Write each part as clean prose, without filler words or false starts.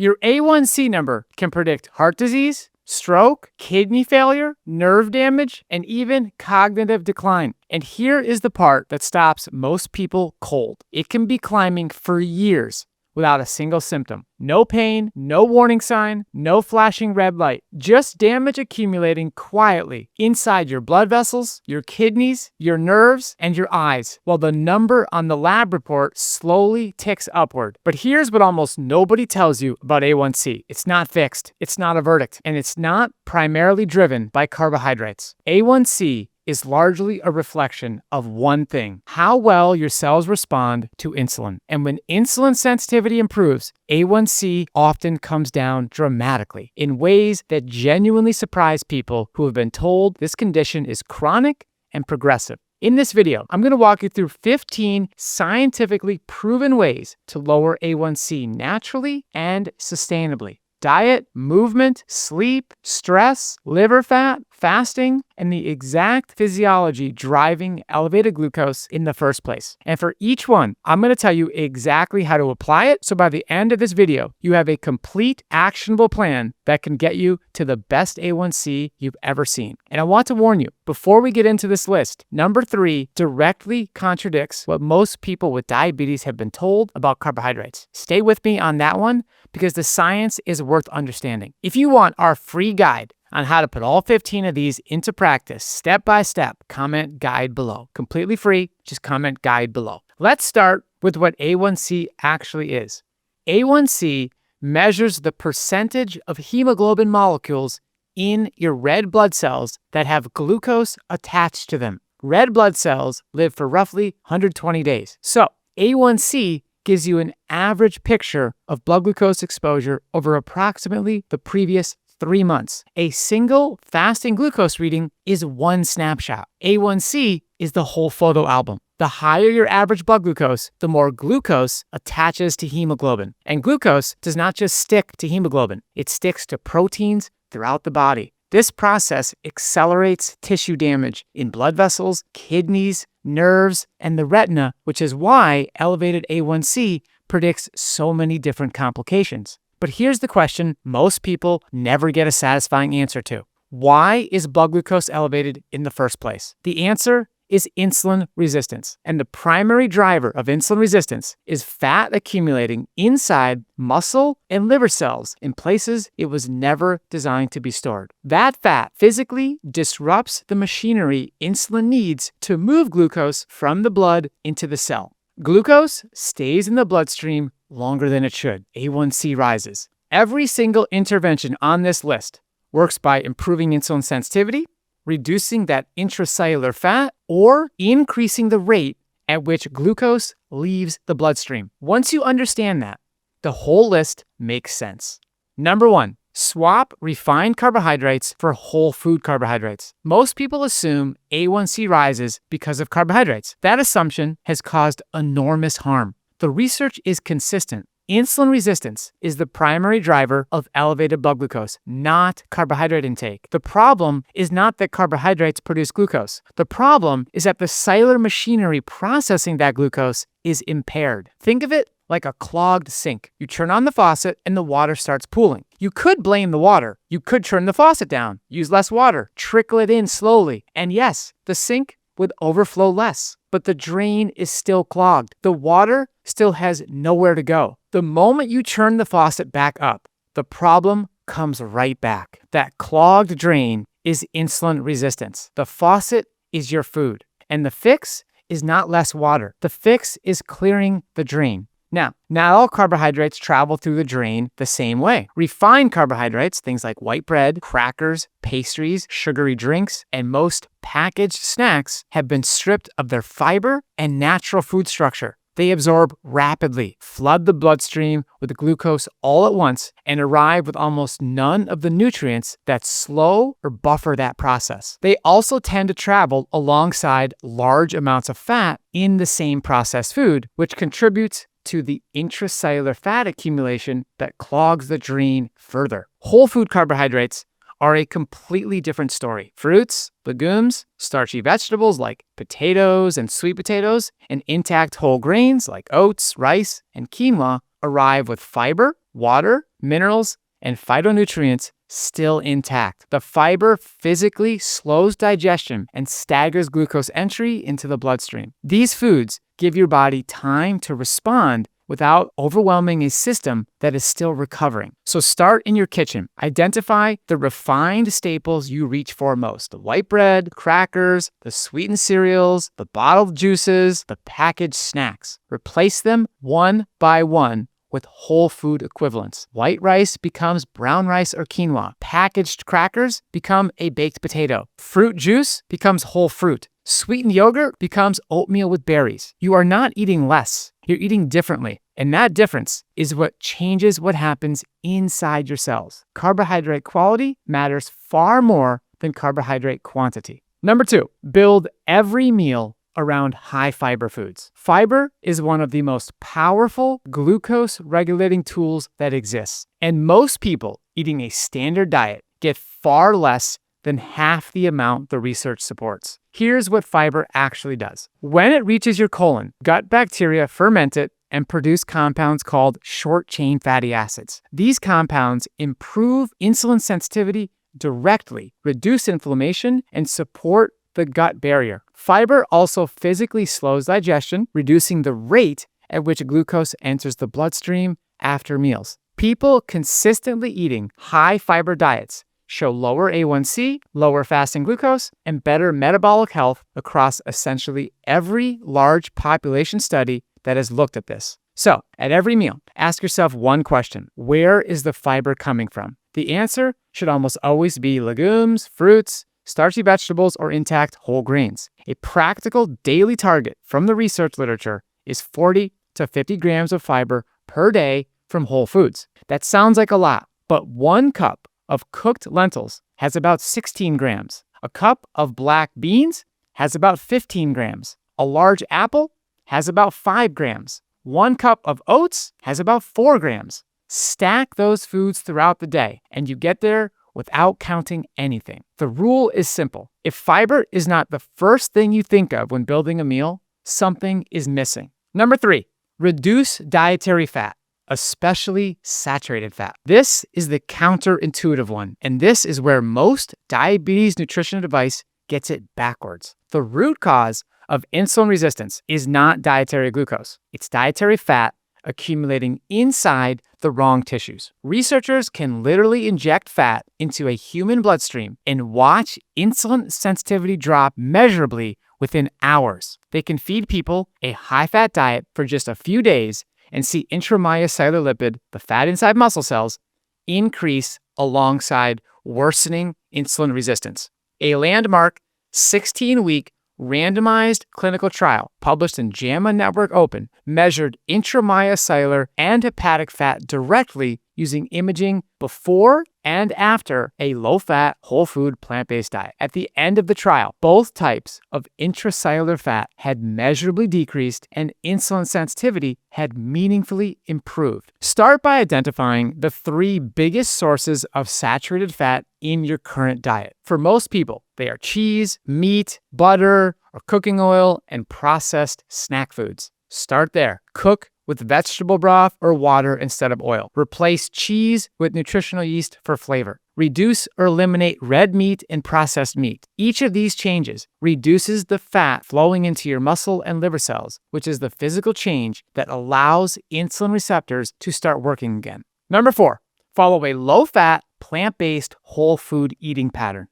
Your A1C number can predict heart disease, stroke, kidney failure, nerve damage, and even cognitive decline. And here is the part that stops most people cold. It can be climbing for years without a single symptom. No pain, no warning sign, no flashing red light. Just damage accumulating quietly inside your blood vessels, your kidneys, your nerves, and your eyes, while the number on the lab report slowly ticks upward. But here's what almost nobody tells you about A1C. It's not fixed, it's not a verdict, and it's not primarily driven by carbohydrates. A1C is largely a reflection of one thing: how well your cells respond to insulin. And when insulin sensitivity improves, A1C often comes down dramatically in ways that genuinely surprise people who have been told this condition is chronic and progressive. In this video, I'm going to walk you through 15 scientifically proven ways to lower A1C naturally and sustainably. Diet, movement, sleep, stress, liver fat, fasting, and the exact physiology driving elevated glucose in the first place. And for each one, I'm going to tell you exactly how to apply it, so by the end of this video, you have a complete actionable plan that can get you to the best A1C you've ever seen. And I want to warn you, before we get into this list, number 3 directly contradicts what most people with diabetes have been told about carbohydrates. Stay with me on that one, because the science is worth understanding. If you want our free guide on how to put all 15 of these into practice step by step, comment guide below. Completely free, just comment guide below. Let's start with what A1C actually is. A1C measures the percentage of hemoglobin molecules in your red blood cells that have glucose attached to them. Red blood cells live for roughly 120 days. So A1C gives you an average picture of blood glucose exposure over approximately the previous 3 months. A single fasting glucose reading is one snapshot. A1C is the whole photo album. The higher your average blood glucose, the more glucose attaches to hemoglobin. And glucose does not just stick to hemoglobin, it sticks to proteins throughout the body. This process accelerates tissue damage in blood vessels, kidneys, nerves, and the retina, which is why elevated A1C predicts so many different complications. But here's the question most people never get a satisfying answer to. Why is blood glucose elevated in the first place? The answer is insulin resistance. And the primary driver of insulin resistance is fat accumulating inside muscle and liver cells in places it was never designed to be stored. That fat physically disrupts the machinery insulin needs to move glucose from the blood into the cell. Glucose stays in the bloodstream longer than it should. A1C rises. Every single intervention on this list works by improving insulin sensitivity, reducing that intracellular fat, or increasing the rate at which glucose leaves the bloodstream. Once you understand that, the whole list makes sense. Number 1, swap refined carbohydrates for whole food carbohydrates. Most people assume A1C rises because of carbohydrates. That assumption has caused enormous harm. The research is consistent. Insulin resistance is the primary driver of elevated blood glucose, not carbohydrate intake. The problem is not that carbohydrates produce glucose. The problem is that the cellular machinery processing that glucose is impaired. Think of it like a clogged sink. You turn on the faucet and the water starts pooling. You could blame the water. You could turn the faucet down, use less water, trickle it in slowly. And yes, the sink would overflow less, but the drain is still clogged. The water still has nowhere to go. The moment you turn the faucet back up, the problem comes right back. That clogged drain is insulin resistance. The faucet is your food, and the fix is not less water. The fix is clearing the drain. Now, not all carbohydrates travel through the drain the same way. Refined carbohydrates, things like white bread, crackers, pastries, sugary drinks, and most packaged snacks have been stripped of their fiber and natural food structure. They absorb rapidly, flood the bloodstream with glucose all at once, and arrive with almost none of the nutrients that slow or buffer that process. They also tend to travel alongside large amounts of fat in the same processed food, which contributes to the intracellular fat accumulation that clogs the drain further. Whole food carbohydrates are a completely different story. Fruits, legumes, starchy vegetables like potatoes and sweet potatoes, and intact whole grains like oats, rice, and quinoa arrive with fiber, water, minerals, and phytonutrients still intact. The fiber physically slows digestion and staggers glucose entry into the bloodstream. These foods give your body time to respond without overwhelming a system that is still recovering. So start in your kitchen. Identify the refined staples you reach for most: the white bread, crackers, the sweetened cereals, the bottled juices, the packaged snacks. Replace them one by one with whole food equivalents. White rice becomes brown rice or quinoa. Packaged crackers become a baked potato. Fruit juice becomes whole fruit. Sweetened yogurt becomes oatmeal with berries. You are not eating less. You're eating differently. And that difference is what changes what happens inside your cells. Carbohydrate quality matters far more than carbohydrate quantity. Number 2, build every meal around high fiber foods. Fiber is one of the most powerful glucose regulating tools that exists. And most people eating a standard diet get far less than half the amount the research supports. Here's what fiber actually does. When it reaches your colon, gut bacteria ferment it and produce compounds called short-chain fatty acids. These compounds improve insulin sensitivity directly, reduce inflammation, and support the gut barrier. Fiber also physically slows digestion, reducing the rate at which glucose enters the bloodstream after meals. People consistently eating high fiber diets show lower A1C, lower fasting glucose, and better metabolic health across essentially every large population study that has looked at this. So, at every meal, ask yourself one question: where is the fiber coming from? The answer should almost always be legumes, fruits, starchy vegetables, or intact whole grains. A practical daily target from the research literature is 40 to 50 grams of fiber per day from whole foods. That sounds like a lot, but 1 cup of cooked lentils has about 16 grams. A cup of black beans has about 15 grams. A large apple has about 5 grams. 1 cup of oats has about 4 grams. Stack those foods throughout the day, and you get there without counting anything. The rule is simple. If fiber is not the first thing you think of when building a meal, something is missing. Number 3, reduce dietary fat, especially saturated fat. This is the counterintuitive one, and this is where most diabetes nutrition advice gets it backwards. The root cause of insulin resistance is not dietary glucose. It's dietary fat accumulating inside the wrong tissues. Researchers can literally inject fat into a human bloodstream and watch insulin sensitivity drop measurably within hours. They can feed people a high-fat diet for just a few days and see intramyocellular lipid, the fat inside muscle cells, increase alongside worsening insulin resistance. A landmark 16-week randomized clinical trial published in JAMA Network Open measured intramyocellular and hepatic fat directly using imaging before and after a low-fat, whole-food, plant-based diet. At the end of the trial, both types of intracellular fat had measurably decreased and insulin sensitivity had meaningfully improved. Start by identifying the 3 biggest sources of saturated fat in your current diet. For most people, they are cheese, meat, butter, or cooking oil, and processed snack foods. Start there. Cook with vegetable broth or water instead of oil. Replace cheese with nutritional yeast for flavor. Reduce or eliminate red meat and processed meat. Each of these changes reduces the fat flowing into your muscle and liver cells, which is the physical change that allows insulin receptors to start working again. Number 4, follow a low-fat, plant-based whole food eating pattern.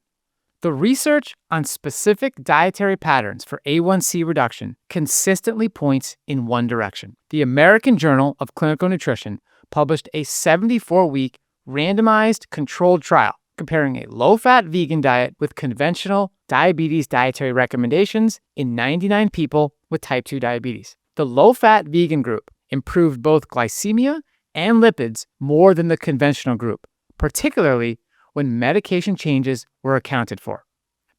The research on specific dietary patterns for A1C reduction consistently points in one direction. The American Journal of Clinical Nutrition published a 74-week randomized controlled trial comparing a low-fat vegan diet with conventional diabetes dietary recommendations in 99 people with type 2 diabetes. The low-fat vegan group improved both glycemia and lipids more than the conventional group, particularly when medication changes were accounted for.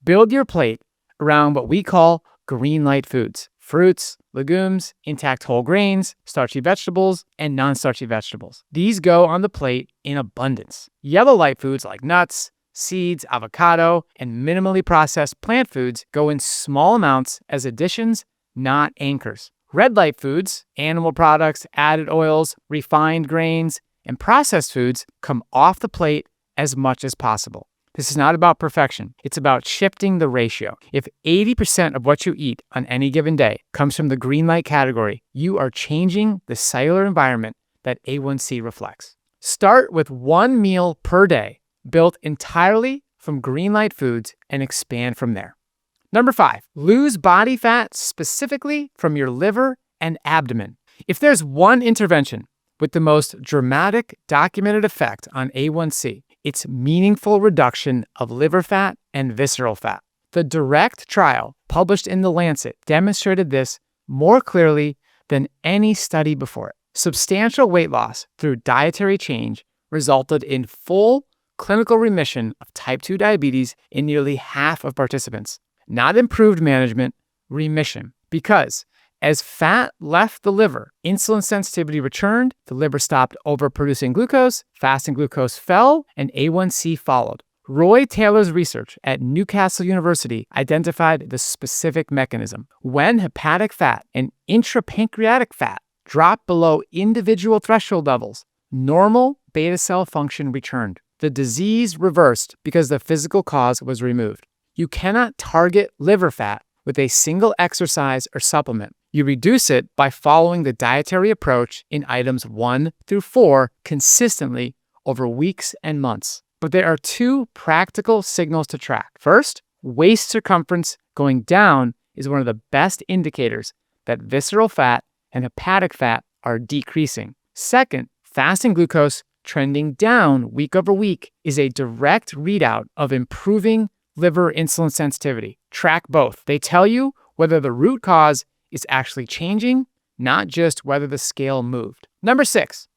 Build your plate around what we call green light foods: fruits, legumes, intact whole grains, starchy vegetables, and non-starchy vegetables. These go on the plate in abundance. Yellow light foods like nuts, seeds, avocado, and minimally processed plant foods go in small amounts as additions, not anchors. Red light foods, animal products, added oils, refined grains, and processed foods come off the plate as much as possible. This is not about perfection. It's about shifting the ratio. If 80% of what you eat on any given day comes from the green light category, you are changing the cellular environment that A1C reflects. Start with one meal per day, built entirely from green light foods, and expand from there. Number 5, lose body fat specifically from your liver and abdomen. If there's one intervention with the most dramatic documented effect on A1C, it's meaningful reduction of liver fat and visceral fat. The direct trial published in The Lancet demonstrated this more clearly than any study before it. Substantial weight loss through dietary change resulted in full clinical remission of type 2 diabetes in nearly half of participants. Not improved management, remission. Because as fat left the liver, insulin sensitivity returned, the liver stopped overproducing glucose, fasting glucose fell, and A1C followed. Roy Taylor's research at Newcastle University identified the specific mechanism. When hepatic fat and intrapancreatic fat dropped below individual threshold levels, normal beta cell function returned. The disease reversed because the physical cause was removed. You cannot target liver fat with a single exercise or supplement. You reduce it by following the dietary approach in items 1 through 4 consistently over weeks and months. But there are 2 practical signals to track. First, waist circumference going down is one of the best indicators that visceral fat and hepatic fat are decreasing. Second, fasting glucose trending down week over week is a direct readout of improving liver insulin sensitivity. Track both. They tell you whether the root cause is actually changing, not just whether the scale moved. Number 6,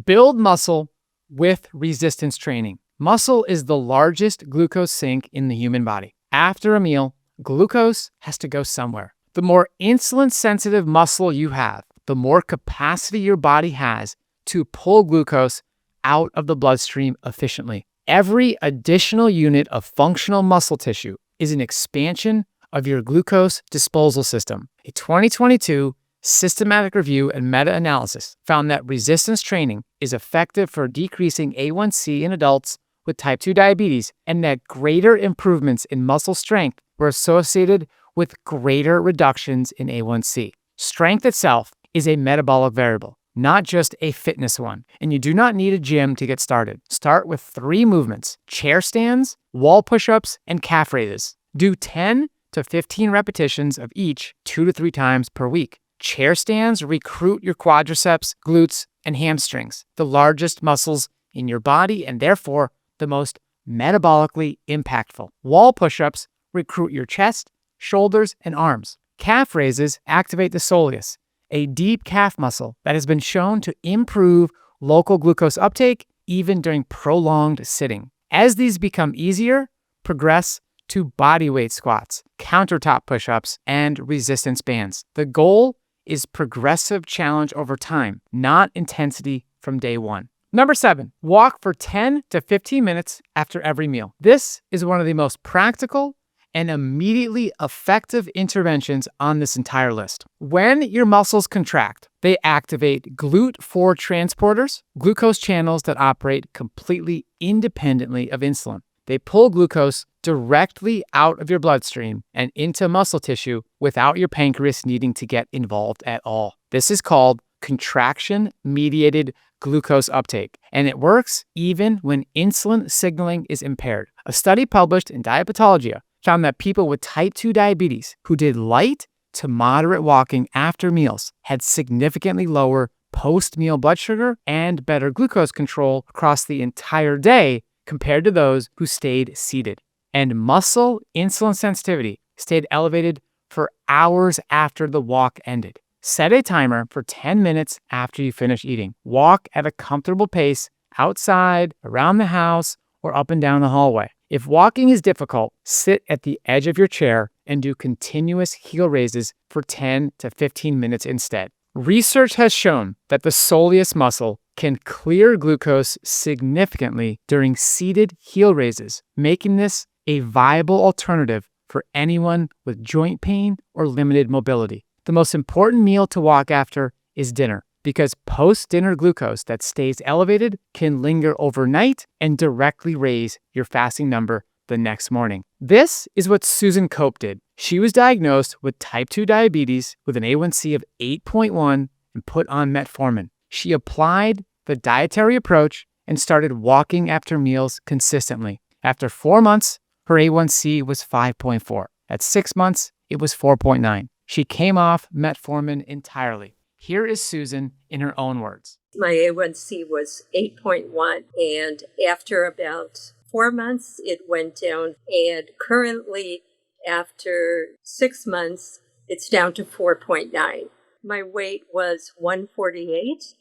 build muscle with resistance training. Muscle is the largest glucose sink in the human body. After a meal, glucose has to go somewhere. The more insulin-sensitive muscle you have, the more capacity your body has to pull glucose out of the bloodstream efficiently. Every additional unit of functional muscle tissue is an expansion of your glucose disposal system. A 2022 systematic review and meta-analysis found that resistance training is effective for decreasing A1C in adults with type 2 diabetes, and that greater improvements in muscle strength were associated with greater reductions in A1C. Strength itself is a metabolic variable, not just a fitness one, and you do not need a gym to get started. Start with 3 movements: chair stands, wall push-ups, and calf raises. Do 10 to 15 repetitions of each 2 to 3 times per week. Chair stands recruit your quadriceps, glutes, and hamstrings, the largest muscles in your body and therefore the most metabolically impactful. Wall push-ups recruit your chest, shoulders, and arms. Calf raises activate the soleus, a deep calf muscle that has been shown to improve local glucose uptake even during prolonged sitting. As these become easier, progress to bodyweight squats, countertop push-ups, and resistance bands. The goal is progressive challenge over time, not intensity from day one. Number 7, walk for 10 to 15 minutes after every meal. This is one of the most practical and immediately effective interventions on this entire list. When your muscles contract, they activate GLUT4 transporters, glucose channels that operate completely independently of insulin. They pull glucose directly out of your bloodstream and into muscle tissue without your pancreas needing to get involved at all. This is called contraction-mediated glucose uptake, and it works even when insulin signaling is impaired. A study published in Dietary found that people with type 2 diabetes who did light to moderate walking after meals had significantly lower post-meal blood sugar and better glucose control across the entire day compared to those who stayed seated. And muscle insulin sensitivity stayed elevated for hours after the walk ended. Set a timer for 10 minutes after you finish eating. Walk at a comfortable pace outside, around the house, or up and down the hallway. If walking is difficult, sit at the edge of your chair and do continuous heel raises for 10 to 15 minutes instead. Research has shown that the soleus muscle can clear glucose significantly during seated heel raises, making this a viable alternative for anyone with joint pain or limited mobility. The most important meal to walk after is dinner. because post-dinner glucose that stays elevated can linger overnight and directly raise your fasting number the next morning. This is what Susan Cope did. She was diagnosed with type 2 diabetes with an A1C of 8.1 and put on metformin. She applied the dietary approach and started walking after meals consistently. After 4 months, her A1C was 5.4. At 6 months, it was 4.9. She came off metformin entirely. Here is Susan in her own words. My A1C was 8.1, and after about 4 months, it went down. And currently, after 6 months, it's down to 4.9. My weight was 148.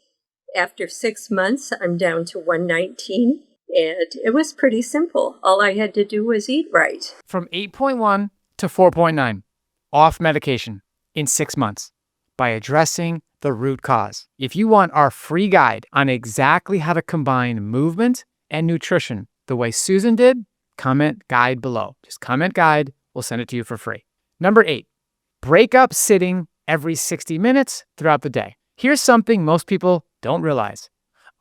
After 6 months, I'm down to 119. And it was pretty simple. All I had to do was eat right. From 8.1 to 4.9, off medication in 6 months by addressing the root cause. If you want our free guide on exactly how to combine movement and nutrition the way Susan did, comment guide below. Just comment guide. We'll send it to you for free. Number 8, break up sitting every 60 minutes throughout the day. Here's something most people don't realize.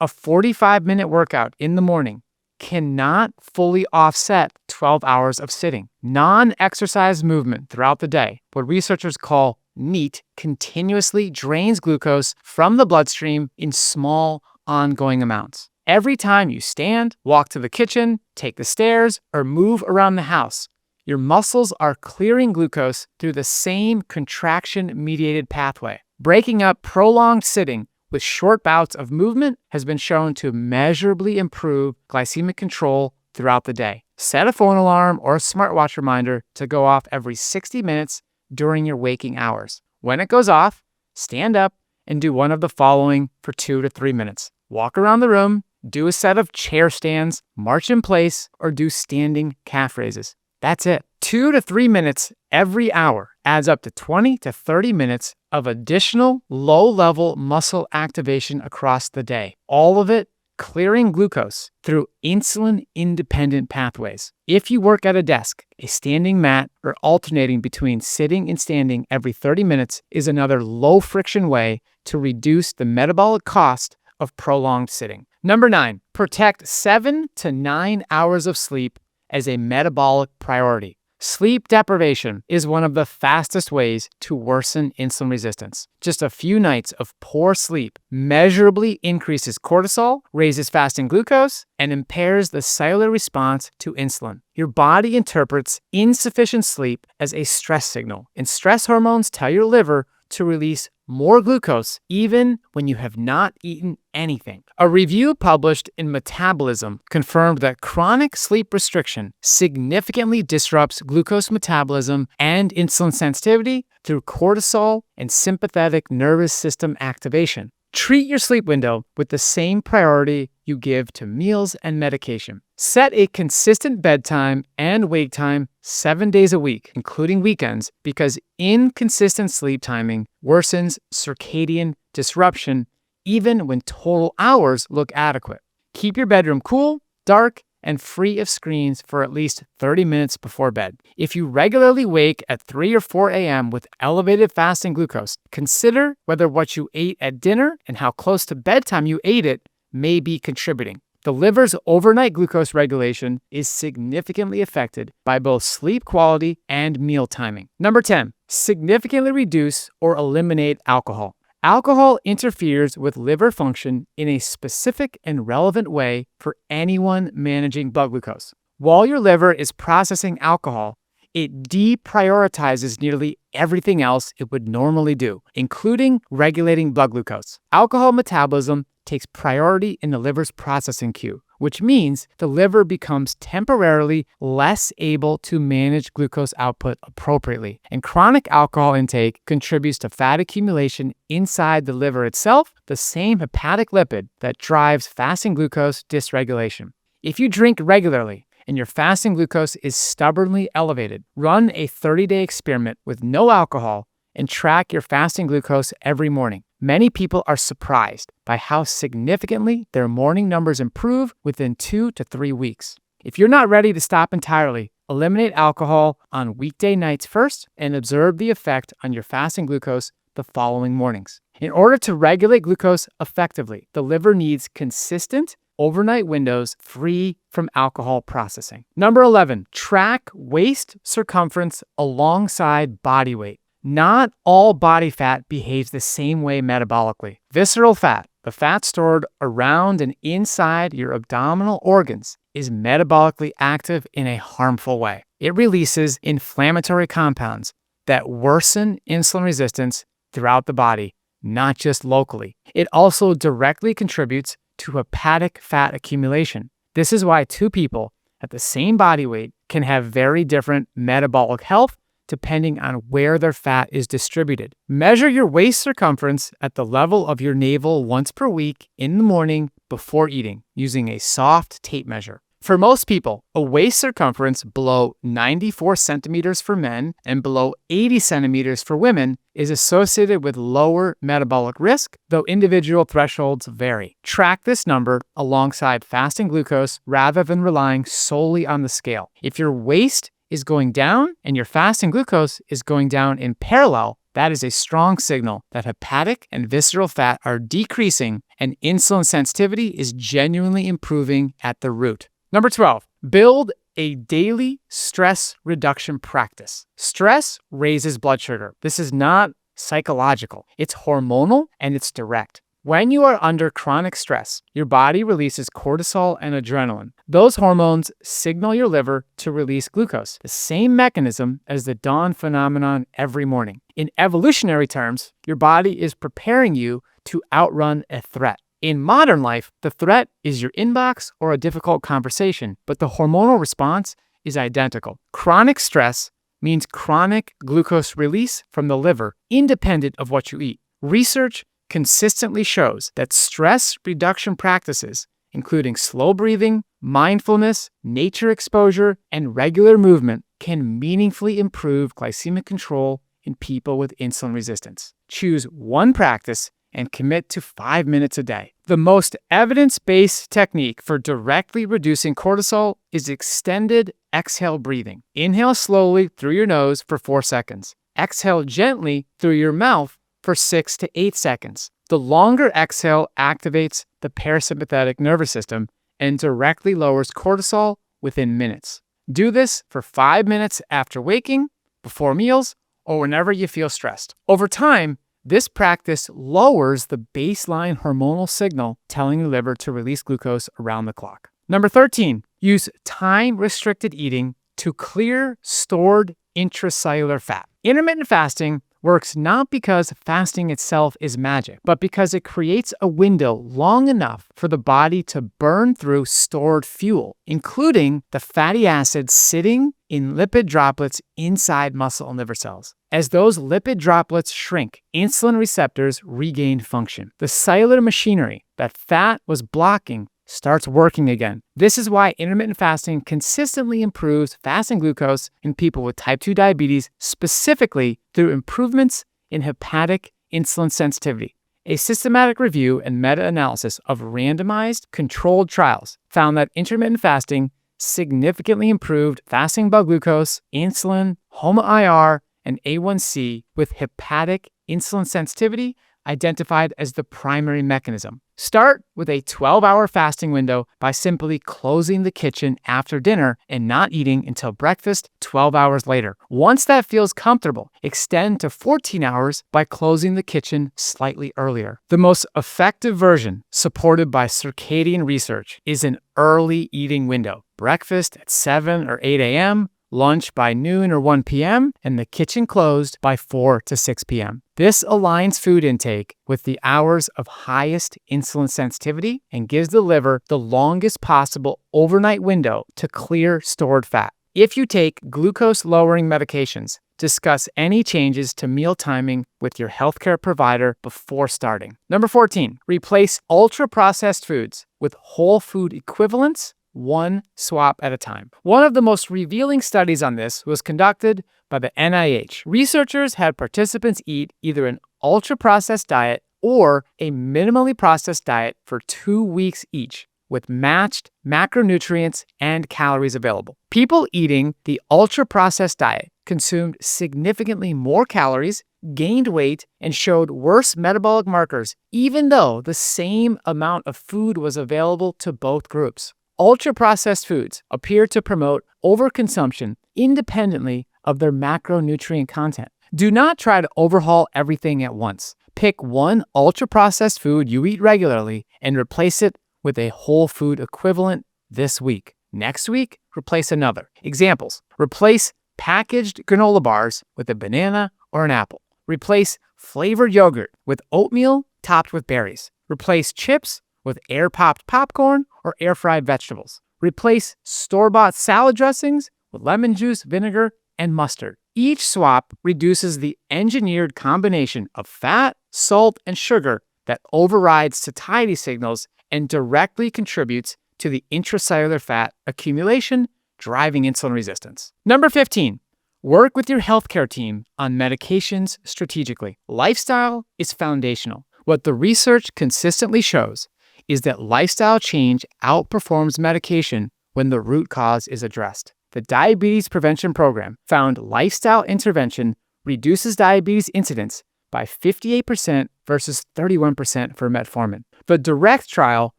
A 45-minute workout in the morning cannot fully offset 12 hours of sitting. Non-exercise movement throughout the day, what researchers call NEAT, continuously drains glucose from the bloodstream in small, ongoing amounts. Every time you stand, walk to the kitchen, take the stairs, or move around the house, your muscles are clearing glucose through the same contraction-mediated pathway. Breaking up prolonged sitting with short bouts of movement has been shown to measurably improve glycemic control throughout the day. Set a phone alarm or a smartwatch reminder to go off every 60 minutes during your waking hours. When it goes off, stand up and do one of the following for 2 to 3 minutes. Walk around the room, do a set of chair stands, march in place, or do standing calf raises. That's it. 2 to 3 minutes every hour adds up to 20 to 30 minutes of additional low-level muscle activation across the day. All of it clearing glucose through insulin-independent pathways. If you work at a desk, a standing mat, or alternating between sitting and standing every 30 minutes is another low-friction way to reduce the metabolic cost of prolonged sitting. Number 9, protect 7 to 9 hours of sleep as a metabolic priority. Sleep deprivation is one of the fastest ways to worsen insulin resistance. Just a few nights of poor sleep measurably increases cortisol, raises fasting glucose, and impairs the cellular response to insulin. Your body interprets insufficient sleep as a stress signal, and stress hormones tell your liver to release more glucose even when you have not eaten anything. A review published in Metabolism confirmed that chronic sleep restriction significantly disrupts glucose metabolism and insulin sensitivity through cortisol and sympathetic nervous system activation. Treat your sleep window with the same priority you give to meals and medication. Set a consistent bedtime and wake time 7 days a week, including weekends, because inconsistent sleep timing worsens circadian disruption even when total hours look adequate. Keep your bedroom cool, dark, and free of screens for at least 30 minutes before bed. If you regularly wake at 3 or 4 a.m. with elevated fasting glucose, consider whether what you ate at dinner and how close to bedtime you ate it may be contributing. The liver's overnight glucose regulation is significantly affected by both sleep quality and meal timing. Number 10, significantly reduce or eliminate alcohol. Alcohol interferes with liver function in a specific and relevant way for anyone managing blood glucose. While your liver is processing alcohol, it deprioritizes nearly everything else it would normally do, including regulating blood glucose. Alcohol metabolism takes priority in the liver's processing queue, which means the liver becomes temporarily less able to manage glucose output appropriately. And chronic alcohol intake contributes to fat accumulation inside the liver itself, the same hepatic lipid that drives fasting glucose dysregulation. If you drink regularly and your fasting glucose is stubbornly elevated, run a 30-day experiment with no alcohol and track your fasting glucose every morning. Many people are surprised by how significantly their morning numbers improve within 2 to 3 weeks. If you're not ready to stop entirely, eliminate alcohol on weekday nights first and observe the effect on your fasting glucose the following mornings. In order to regulate glucose effectively, the liver needs consistent overnight windows free from alcohol processing. Number 11, track waist circumference alongside body weight. Not all body fat behaves the same way metabolically. Visceral fat, the fat stored around and inside your abdominal organs, is metabolically active in a harmful way. It releases inflammatory compounds that worsen insulin resistance throughout the body, not just locally. It also directly contributes to hepatic fat accumulation. This is why two people at the same body weight can have very different metabolic health depending on where their fat is distributed. Measure your waist circumference at the level of your navel once per week in the morning before eating using a soft tape measure. For most people, a waist circumference below 94 centimeters for men and below 80 centimeters for women is associated with lower metabolic risk, though individual thresholds vary. Track this number alongside fasting glucose rather than relying solely on the scale. If your waist is going down and your fasting glucose is going down in parallel, that is a strong signal that hepatic and visceral fat are decreasing and insulin sensitivity is genuinely improving at the root. Number 12, build a daily stress reduction practice. Stress raises blood sugar. This is not psychological. It's hormonal and it's direct. When you are under chronic stress, your body releases cortisol and adrenaline. Those hormones signal your liver to release glucose, the same mechanism as the dawn phenomenon every morning. In evolutionary terms, your body is preparing you to outrun a threat. In modern life, the threat is your inbox or a difficult conversation, but the hormonal response is identical. Chronic stress means chronic glucose release from the liver, independent of what you eat. Research consistently shows that stress reduction practices, including slow breathing, mindfulness, nature exposure, and regular movement, can meaningfully improve glycemic control in people with insulin resistance. Choose one practice and commit to 5 minutes a day. The most evidence-based technique for directly reducing cortisol is extended exhale breathing. Inhale slowly through your nose for 4 seconds. Exhale gently through your mouth for 6 to 8 seconds. The longer exhale activates the parasympathetic nervous system and directly lowers cortisol within minutes. Do this for 5 minutes after waking, before meals, or whenever you feel stressed. Over time, this practice lowers the baseline hormonal signal telling your liver to release glucose around the clock. Number 13, use time-restricted eating to clear stored intracellular fat. Intermittent fasting works not because fasting itself is magic, but because it creates a window long enough for the body to burn through stored fuel, including the fatty acids sitting in lipid droplets inside muscle and liver cells. As those lipid droplets shrink, insulin receptors regain function. The cellular machinery that fat was blocking starts working again. This is why intermittent fasting consistently improves fasting glucose in people with type 2 diabetes, specifically through improvements in hepatic insulin sensitivity. A systematic review and meta-analysis of randomized controlled trials found that intermittent fasting significantly improved fasting blood glucose, insulin, HbA1c, and A1C with hepatic insulin sensitivity identified as the primary mechanism. Start with a 12-hour fasting window by simply closing the kitchen after dinner and not eating until breakfast 12 hours later. Once that feels comfortable, extend to 14 hours by closing the kitchen slightly earlier. The most effective version, supported by circadian research, is an early eating window. Breakfast at 7 or 8 a.m., lunch by noon or 1 p.m., and the kitchen closed by 4 to 6 p.m. This aligns food intake with the hours of highest insulin sensitivity and gives the liver the longest possible overnight window to clear stored fat. If you take glucose-lowering medications, discuss any changes to meal timing with your healthcare provider before starting. Number 14, replace ultra-processed foods with whole food equivalents, one swap at a time. One of the most revealing studies on this was conducted by the NIH. Researchers had participants eat either an ultra-processed diet or a minimally processed diet for 2 weeks each. with matched macronutrients and calories available. People eating the ultra-processed diet consumed significantly more calories, gained weight, and showed worse metabolic markers, even though the same amount of food was available to both groups. Ultra-processed foods appear to promote overconsumption independently of their macronutrient content. Do not try to overhaul everything at once. Pick one ultra-processed food you eat regularly and replace it with a whole food equivalent this week. Next week, replace another. Examples: replace packaged granola bars with a banana or an apple. Replace flavored yogurt with oatmeal topped with berries. Replace chips with air-popped popcorn or air-fried vegetables. Replace store-bought salad dressings with lemon juice, vinegar, and mustard. Each swap reduces the engineered combination of fat, salt, and sugar that overrides satiety signals and directly contributes to the intracellular fat accumulation, driving insulin resistance. Number 15, work with your healthcare team on medications strategically. Lifestyle is foundational. What the research consistently shows is that lifestyle change outperforms medication when the root cause is addressed. The Diabetes Prevention Program found lifestyle intervention reduces diabetes incidence by 58% versus 31% for metformin. The DIRECT trial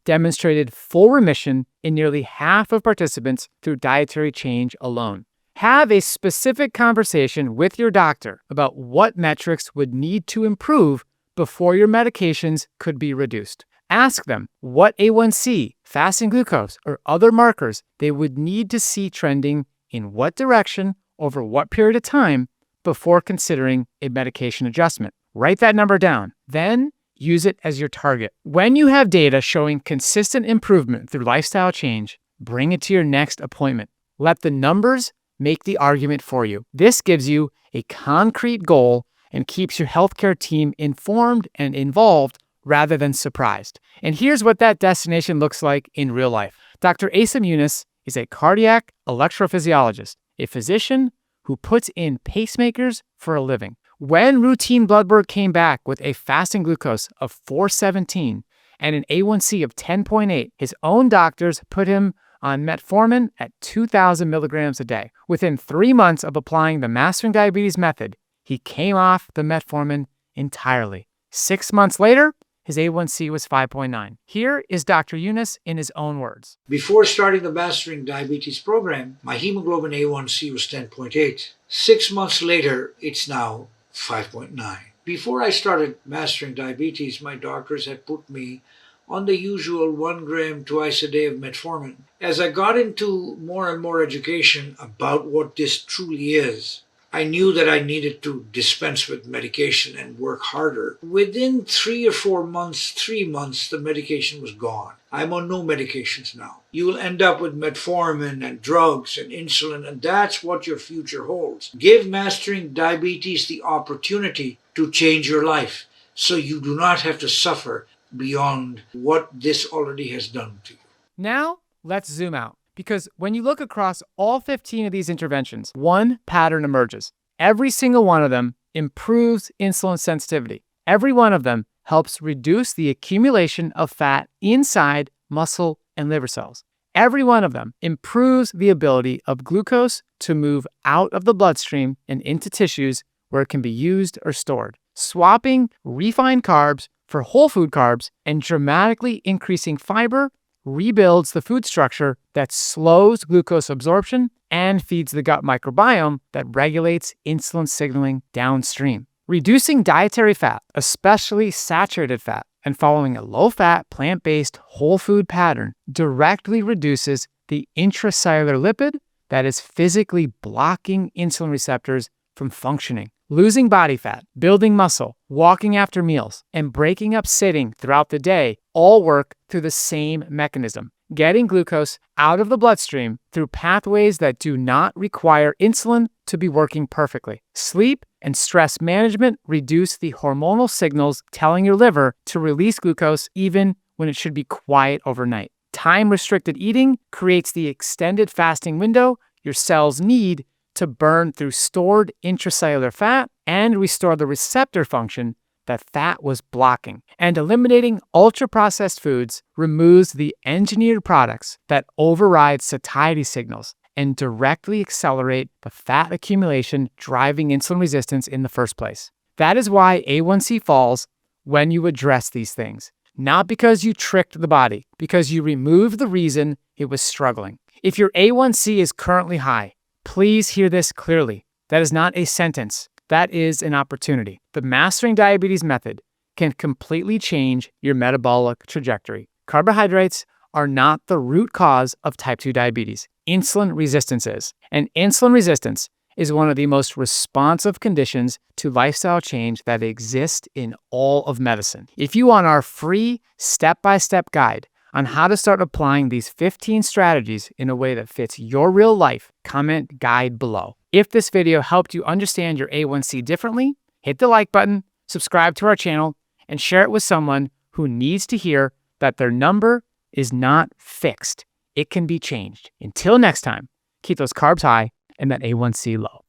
demonstrated full remission in nearly half of participants through dietary change alone. Have a specific conversation with your doctor about what metrics would need to improve before your medications could be reduced. Ask them what A1C, fasting glucose, or other markers they would need to see trending in what direction over what period of time before considering a medication adjustment. Write that number down, then use it as your target. When you have data showing consistent improvement through lifestyle change, bring it to your next appointment. Let the numbers make the argument for you. This gives you a concrete goal and keeps your healthcare team informed and involved rather than surprised. And here's what that destination looks like in real life. Dr. Younis is a cardiac electrophysiologist, a physician who puts in pacemakers for a living. When routine blood work came back with a fasting glucose of 417 and an A1C of 10.8, his own doctors put him on metformin at 2,000 milligrams a day. Within 3 months of applying the Mastering Diabetes method, he came off the metformin entirely. 6 months later, his A1C was 5.9. Here is Dr. Younis in his own words. Before starting the Mastering Diabetes program, my hemoglobin A1C was 10.8. 6 months later, it's now 5.9. Before I started Mastering Diabetes, my doctors had put me on the usual 1 gram twice a day of metformin. As I got into more and more education about what this truly is, I knew that I needed to dispense with medication and work harder. Within 3 or 4 months, 3 months, the medication was gone. I'm on no medications now. You will end up with metformin and drugs and insulin, and that's what your future holds. Give Mastering Diabetes the opportunity to change your life so you do not have to suffer beyond what this already has done to you. Now, let's zoom out. Because when you look across all 15 of these interventions, one pattern emerges. Every single one of them improves insulin sensitivity. Every one of them helps reduce the accumulation of fat inside muscle and liver cells. Every one of them improves the ability of glucose to move out of the bloodstream and into tissues where it can be used or stored. Swapping refined carbs for whole food carbs and dramatically increasing fiber rebuilds the food structure that slows glucose absorption and feeds the gut microbiome that regulates insulin signaling downstream. Reducing dietary fat, especially saturated fat, and following a low-fat, plant-based, whole food pattern directly reduces the intracellular lipid that is physically blocking insulin receptors from functioning. Losing body fat, building muscle, walking after meals, and breaking up sitting throughout the day all work through the same mechanism. Getting glucose out of the bloodstream through pathways that do not require insulin to be working perfectly. Sleep and stress management reduce the hormonal signals telling your liver to release glucose even when it should be quiet overnight. Time-restricted eating creates the extended fasting window your cells need to burn through stored intracellular fat and restore the receptor function that fat was blocking. And eliminating ultra-processed foods removes the engineered products that override satiety signals and directly accelerate the fat accumulation driving insulin resistance in the first place. That is why A1C falls when you address these things. Not because you tricked the body, because you removed the reason it was struggling. If your A1C is currently high, please hear this clearly. That is not a sentence. That is an opportunity. The Mastering Diabetes method can completely change your metabolic trajectory. Carbohydrates are not the root cause of type 2 diabetes. Insulin resistance is. And insulin resistance is one of the most responsive conditions to lifestyle change that exist in all of medicine. If you want our free step-by-step guide on how to start applying these 15 strategies in a way that fits your real life, comment guide below. If this video helped you understand your A1C differently, hit the like button, subscribe to our channel, and share it with someone who needs to hear that their number is not fixed. It can be changed. Until next time, keep those carbs high and that A1C low.